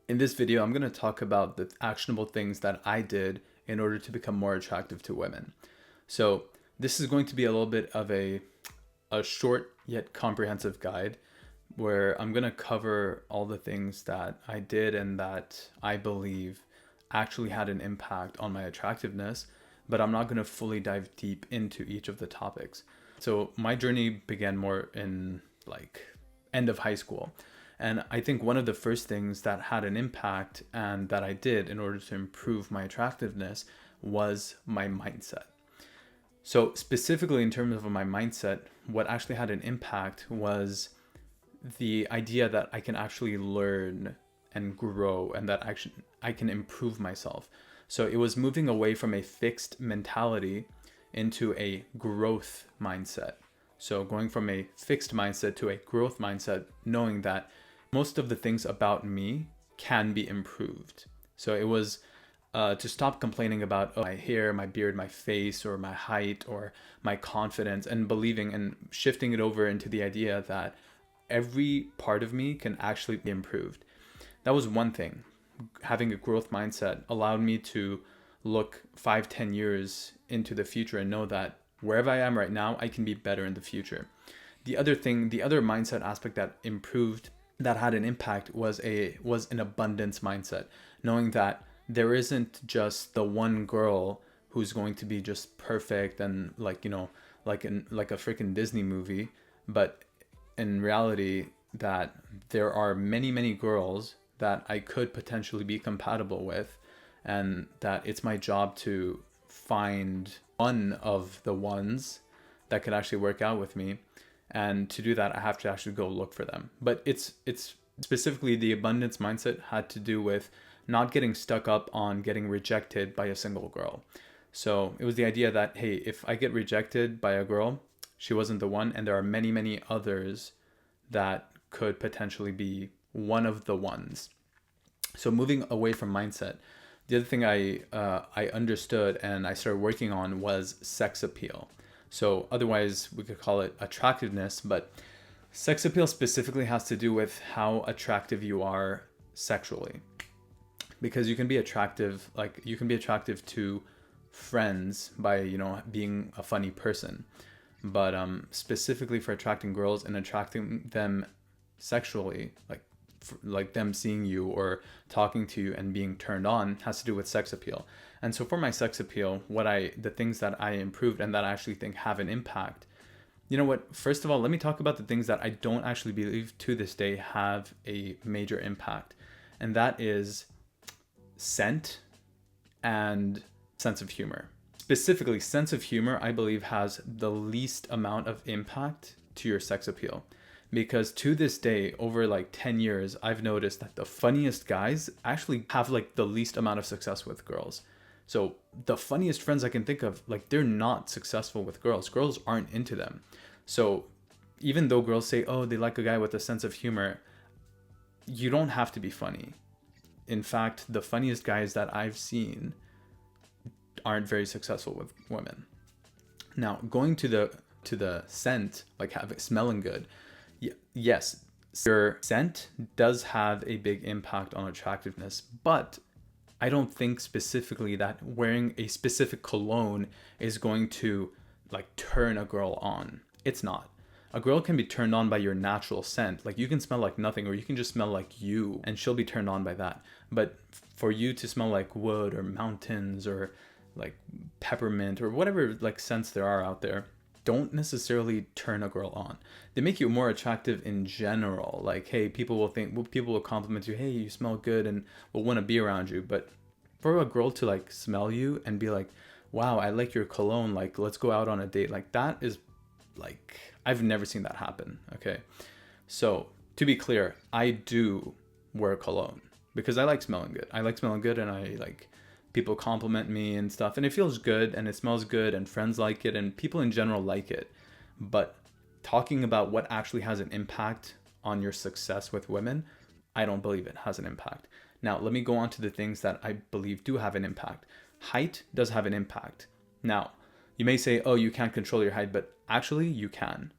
In this video, I'm going to talk about the actionable things that I did in order to become more attractive to women. So this is going to be a little bit of a short yet comprehensive guide where I'm going to cover all the things that I did and that I believe actually had an impact on my attractiveness, but I'm not going to fully dive deep into each of the topics. So my journey began more in like end of high school. And I think one of the first things that had an impact and that I did in order to improve my attractiveness was my mindset. So specifically in terms of my mindset, what actually had an impact was the idea that I can actually learn and grow and that I can improve myself. So it was moving away from a fixed mentality into a growth mindset. So going from a fixed mindset to a growth mindset, knowing that most of the things about me can be improved. So it was to stop complaining about my hair, my beard, my face, or my height, or my confidence, and believing and shifting it over into the idea that every part of me can actually be improved. That was one thing. Having a growth mindset allowed me to look 5-10 years into the future and know that wherever I am right now, I can be better in the future. The other mindset aspect that improved, that had an impact, was an abundance mindset, knowing that there isn't just the one girl who's going to be just perfect and like a freaking Disney movie, but in reality that there are many girls that I could potentially be compatible with, and that it's my job to find one of the ones that could actually work out with me. And to do that, I have to actually go look for them. But it's specifically the abundance mindset had to do with not getting stuck up on getting rejected by a single girl. So it was the idea that, hey, if I get rejected by a girl, she wasn't the one, and there are many others that could potentially be one of the ones. So moving away from mindset, the other thing I understood and I started working on was sex appeal. So otherwise we could call it attractiveness, but sex appeal specifically has to do with how attractive you are sexually. Because you can be attractive to friends by, being a funny person. But specifically for attracting girls and attracting them sexually, like them seeing you or talking to you and being turned on, has to do with sex appeal. And so for my sex appeal, the things that I improved and that I actually think have an impact, you know what? First of all, let me talk about the things that I don't actually believe to this day have a major impact. And that is scent and sense of humor. Specifically, sense of humor, I believe, has the least amount of impact to your sex appeal. Because to this day, over like 10 years, I've noticed that the funniest guys actually have like the least amount of success with girls. So the funniest friends I can think of, like, they're not successful with girls. Girls aren't into them. So even though girls say, oh, they like a guy with a sense of humor, you don't have to be funny. In fact, the funniest guys that I've seen aren't very successful with women. Now, going to the scent, like smelling good, yes, your scent does have a big impact on attractiveness, but I don't think specifically that wearing a specific cologne is going to like turn a girl on. It's not. A girl can be turned on by your natural scent. Like, you can smell like nothing, or you can just smell like you, and she'll be turned on by that. But for you to smell like wood or mountains or like peppermint or whatever like scents there are out there, don't necessarily turn a girl on. They make you more attractive in general. Like, hey, people will compliment you, hey, you smell good, and will want to be around you. But for a girl to like smell you and be like, wow, I like your cologne, like, let's go out on a date, like, that is like, I've never seen that happen. Okay. So to be clear, I do wear cologne because I like smelling good. And I like, people compliment me and stuff, and it feels good and it smells good and friends like it and people in general like it. But talking about what actually has an impact on your success with women, I don't believe it has an impact. Now, let me go on to the things that I believe do have an impact. Height does have an impact. Now, you may say, oh, you can't control your height, but actually you can.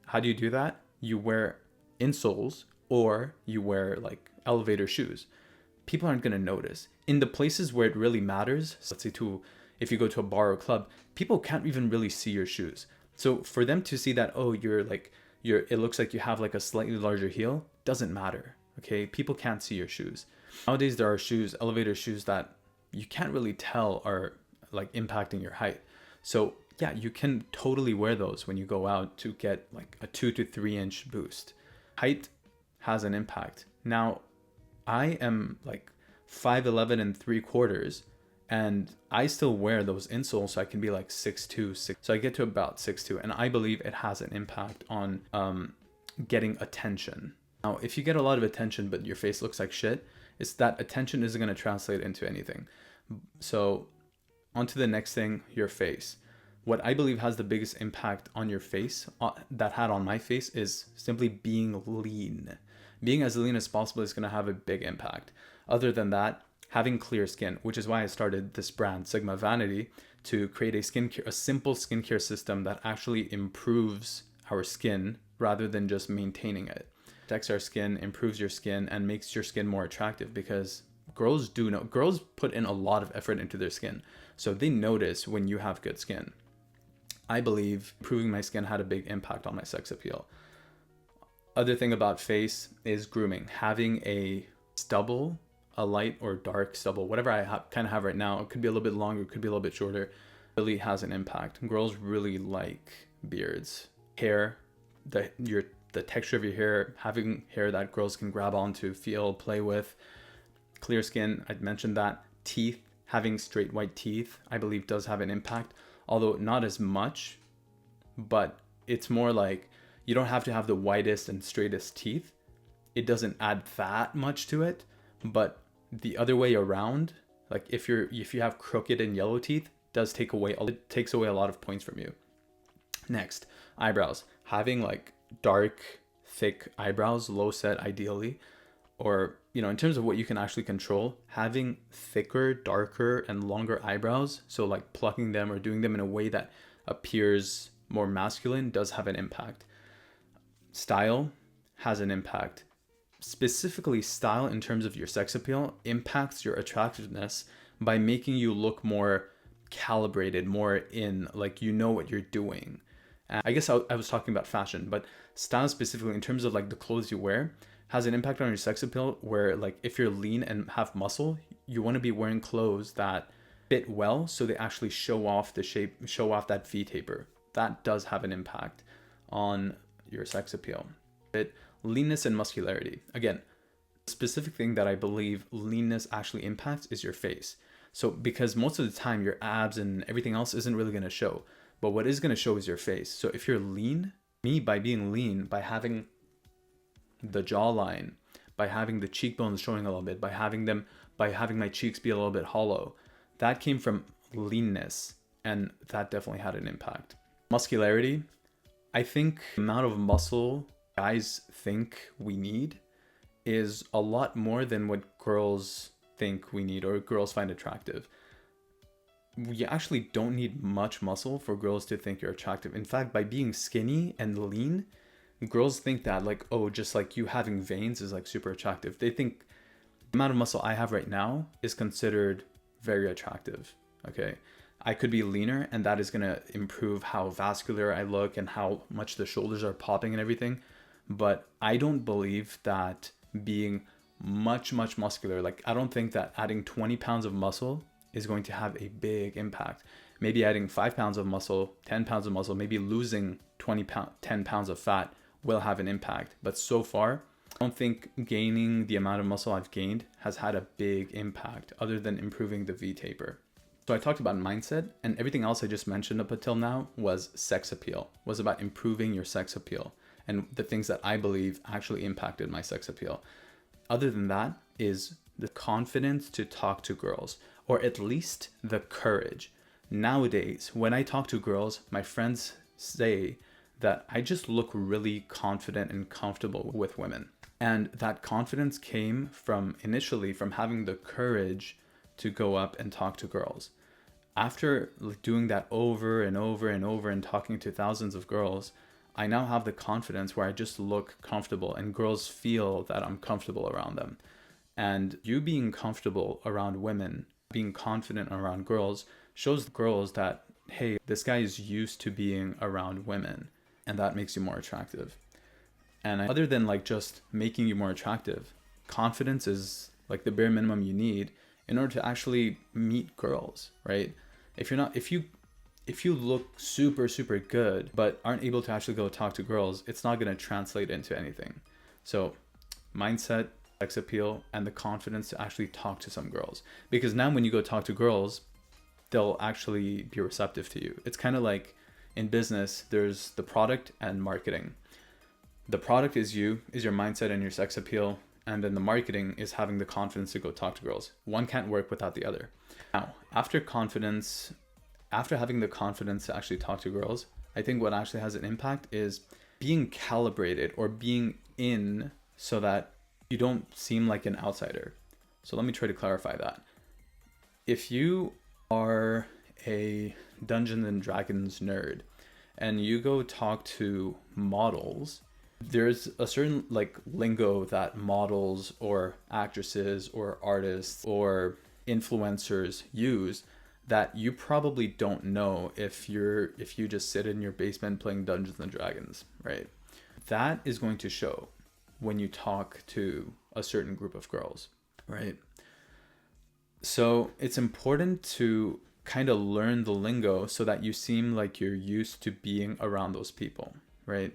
How do you do that? You wear insoles or you wear like elevator shoes. people aren't going to notice. In the places where it really matters, so let's say if you go to a bar or club, people can't even really see your shoes. So for them to see that, oh, it looks like you have like a slightly larger heel, doesn't matter. Okay, people can't see your shoes. Nowadays there are elevator shoes that you can't really tell are like impacting your height. So yeah, you can totally wear those when you go out to get like a 2 to 3 inch boost. Height has an impact. Now, I am like 5'11" and 3/4, and I still wear those insoles so I can be like 6'2", so I get to about 6'2", and I believe it has an impact on getting attention. Now, if you get a lot of attention but your face looks like shit, it's that attention isn't going to translate into anything. So on to the next thing, your face. What I believe has the biggest impact on your face, that had on my face, is simply being lean. Being as lean as possible is going to have a big impact. Other than that, having clear skin, which is why I started this brand, Sigma Vanity, to create a simple skincare system that actually improves our skin rather than just maintaining it. Protects our skin, improves your skin, and makes your skin more attractive, because girls put in a lot of effort into their skin. So they notice when you have good skin. I believe improving my skin had a big impact on my sex appeal. Other thing about face is grooming. Having a stubble, a light or dark stubble, whatever I kind of have right now, it could be a little bit longer, it could be a little bit shorter, really has an impact. Girls really like beards. Hair, the texture of your hair, having hair that girls can grab onto, feel, play with. Clear skin, I'd mentioned that. Teeth, having straight white teeth, I believe does have an impact, although not as much, but it's more like you don't have to have the whitest and straightest teeth. It doesn't add that much to it, but the other way around, like if you have crooked and yellow teeth, it takes away a lot of points from you. Next, eyebrows. Having like dark, thick eyebrows, low set ideally, or in terms of what you can actually control, having thicker, darker, and longer eyebrows, so like plucking them or doing them in a way that appears more masculine, does have an impact. Style has an impact. Specifically, style in terms of your sex appeal impacts your attractiveness by making you look more calibrated, more in, like, what you're doing. And I guess I was talking about fashion, but style specifically in terms of like the clothes you wear has an impact on your sex appeal, where like if you're lean and have muscle, you want to be wearing clothes that fit well so they actually show off the shape, show off that V taper. That does have an impact on your sex appeal. Leanness and muscularity. Again, the specific thing that I believe leanness actually impacts is your face. So because most of the time your abs and everything else isn't really going to show, but what is going to show is your face. So if you're lean, by being lean, by having the jawline, by having the cheekbones showing a little bit, by having my cheeks be a little bit hollow, that came from leanness, and that definitely had an impact. Muscularity, I think the amount of muscle guys think we need is a lot more than what girls think we need or girls find attractive. We actually don't need much muscle for girls to think you're attractive. In fact, by being skinny and lean, girls think that like, oh, just like you having veins is like super attractive. They think the amount of muscle I have right now is considered very attractive. Okay. I could be leaner and that is going to improve how vascular I look and how much the shoulders are popping and everything. But I don't believe that being much muscular, like I don't think that adding 20 pounds of muscle is going to have a big impact. Maybe adding 5 pounds of muscle, 10 pounds of muscle, maybe losing 10 pounds of fat will have an impact. But so far, I don't think gaining the amount of muscle I've gained has had a big impact other than improving the V taper. So I talked about mindset, and everything else I just mentioned up until now was sex appeal, was about improving your sex appeal and the things that I believe actually impacted my sex appeal. Other than that is the confidence to talk to girls, or at least the courage. Nowadays, when I talk to girls, my friends say that I just look really confident and comfortable with women. And that confidence came initially from having the courage to go up and talk to girls. After doing that over and over and over and talking to thousands of girls, I now have the confidence where I just look comfortable and girls feel that I'm comfortable around them. And you being comfortable around women, being confident around girls, shows girls that, hey, this guy is used to being around women, and that makes you more attractive. And other than like just making you more attractive, confidence is like the bare minimum you need in order to actually meet girls, right? If you look super, super good, but aren't able to actually go talk to girls, it's not going to translate into anything. So mindset, sex appeal, and the confidence to actually talk to some girls. Because now when you go talk to girls, they'll actually be receptive to you. It's kind of like in business, there's the product and marketing. The product is your mindset and your sex appeal. And then the marketing is having the confidence to go talk to girls. One can't work without the other. Now, after having the confidence to actually talk to girls, I think what actually has an impact is being calibrated or being in so that you don't seem like an outsider. So let me try to clarify that. If you are a Dungeons and Dragons nerd and you go talk to models, there's a certain like lingo that models or actresses or artists or influencers use that you probably don't know if you just sit in your basement playing Dungeons and Dragons, right? That is going to show when you talk to a certain group of girls, right? So it's important to kind of learn the lingo so that you seem like you're used to being around those people, right?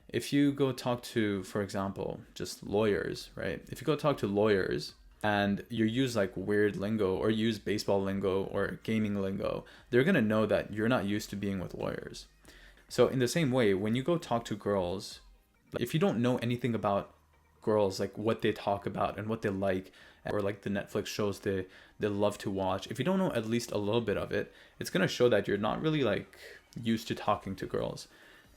If you go talk to, for example, just lawyers, right? If you go talk to lawyers and you use like weird lingo or use baseball lingo or gaming lingo, they're going to know that you're not used to being with lawyers. So in the same way, when you go talk to girls, if you don't know anything about girls, like what they talk about and what they like, or like the Netflix shows they love to watch, if you don't know at least a little bit of it, it's going to show that you're not really like used to talking to girls.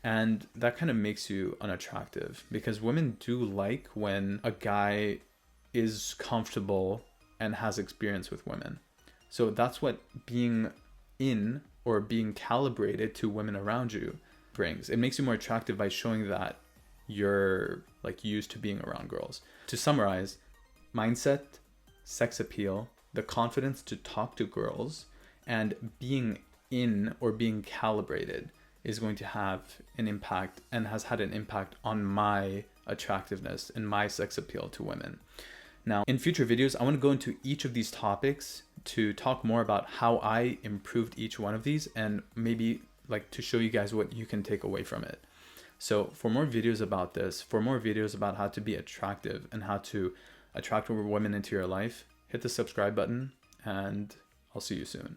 And that kind of makes you unattractive because women do like when a guy is comfortable and has experience with women. So that's what being in or being calibrated to women around you brings. It makes you more attractive by showing that you're like used to being around girls. To summarize, mindset, sex appeal, the confidence to talk to girls, and being in or being calibrated is going to have an impact and has had an impact on my attractiveness and my sex appeal to women. Now, in future videos, I want to go into each of these topics to talk more about how I improved each one of these and maybe like to show you guys what you can take away from it. So for more videos about this, for more videos about how to be attractive and how to attract women into your life, hit the subscribe button and I'll see you soon.